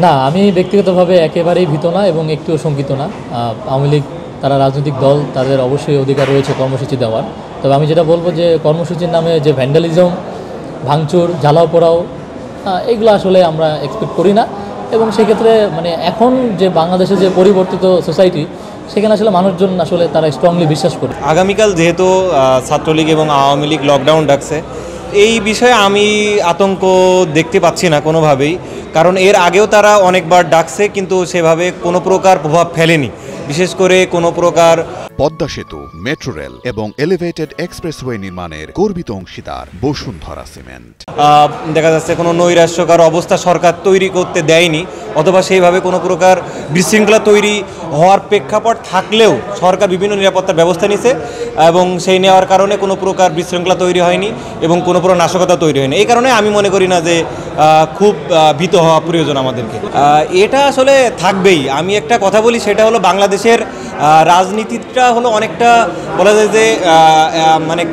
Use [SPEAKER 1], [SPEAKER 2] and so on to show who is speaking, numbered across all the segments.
[SPEAKER 1] না, আমি ব্যক্তিগতভাবে একেবারেই ভীত না এবং একটুও শঙ্কিত না। আওয়ামী লীগ তারা রাজনৈতিক দল, তাদের অবশ্যই অধিকার রয়েছে কর্মসূচি দেওয়ার। তবে আমি যেটা বলব যে কর্মসূচির নামে যে ভ্যান্ডালিজম, ভাঙচুর, জ্বালাও পোড়াও, এগুলো আসলে আমরা এক্সপেক্ট করি না। এবং সেক্ষেত্রে মানে এখন যে বাংলাদেশে যে পরিবর্তিত সোসাইটি, সেখানে আসলে মানুষজন আসলে তারা স্ট্রংলি বিশ্বাস করে।
[SPEAKER 2] আগামীকাল যেহেতু ছাত্রলীগ এবং আওয়ামী লীগ লকডাউন ডাকছে, এই বিষয়ে আমি আতঙ্ক দেখতে পাচ্ছি না কোনোভাবেই। কারণ এর আগেও তারা অনেকবার ডাকছে, কিন্তু সেভাবে কোনো প্রকার প্রভাব ফেলেনি। বিশেষ করে কোনো প্রকার
[SPEAKER 3] পদ্মা সেতু, মেট্রো রেল এবং এলিভেটেড এক্সপ্রেসওয়ে নির্মাণের গর্বিত অংশীদার বসুন্ধরা সিমেন্ট।
[SPEAKER 2] দেখা যাচ্ছে কোনো নৈরাশ্যকর অবস্থা সরকার তৈরি করতে দেয়নি, অথবা সেইভাবে কোনো প্রকার বিশৃঙ্খলা তৈরি হওয়ার প্রেক্ষাপট থাকলেও সরকার বিভিন্ন নিরাপত্তার ব্যবস্থা নিছে, এবং সেই নেওয়ার কারণে কোনো প্রকার বিশৃঙ্খলা তৈরি হয়নি এবং কোনো প্রকার নাশকতা তৈরি হয়নি। এই কারণে আমি মনে করি না যে খুব ভীত হওয়া প্রয়োজন আমাদেরকে। এটা আসলে থাকবেই। আমি একটা কথা বলি, সেটা হলো বাংলাদেশের রাজনীতিটা হলো অনেকটা বলা যায় যে মানে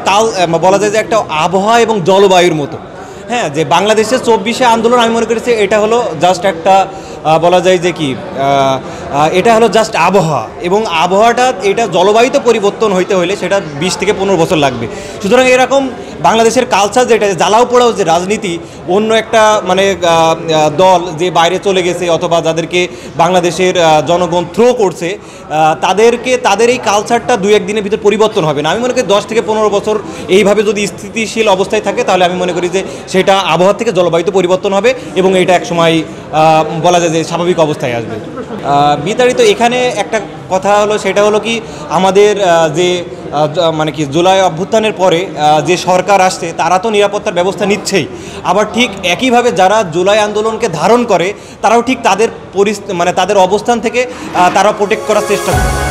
[SPEAKER 2] বলা যায় যে একটা আবহাওয়া এবং জলবায়ুর মতো। হ্যাঁ, যে বাংলাদেশের 24শে আন্দোলন আমি মনে করেছি এটা হলো জাস্ট একটা বলা যায় যে কি এটা হলো জাস্ট আবহাওয়া, এবং আবহাওয়াটা এটা জলবায়ুতে পরিবর্তন হইতে হলে সেটা 20 থেকে 15 বছর লাগবে। সুতরাং এরকম বাংলাদেশের কালচার যেটা জ্বালাও পোড়াও যে রাজনীতি, অন্য একটা মানে দল যে বাইরে চলে গেছে অথবা যাদেরকে বাংলাদেশের জনগণ থ্রো করছে, তাদের এই কালচারটা 2-1 দিনের ভিতর পরিবর্তন হবে না। আমি মনে করি 10 থেকে 15 বছর এইভাবে যদি স্থিতিশীল অবস্থায় থাকে, তাহলে আমি মনে করি যে সেটা আবহাওয়া থেকে জলবায়ুতে পরিবর্তন হবে এবং এটা একসময় বলা যায় যে স্বাভাবিক অবস্থায় আসবে। বিতাড়িত এখানে একটা কথা হলো, সেটা হলো কি আমাদের যে মানে কি জুলাই অভ্যুত্থানের পরে যে সরকার আসছে, তারা তো নিরাপত্তার ব্যবস্থা নিচ্ছেই, আবার ঠিক একইভাবে যারা জুলাই আন্দোলনকে ধারণ করে তারাও ঠিক তাদের মানে তাদের অবস্থান থেকে তারা প্রোটেক্ট করার চেষ্টা করে।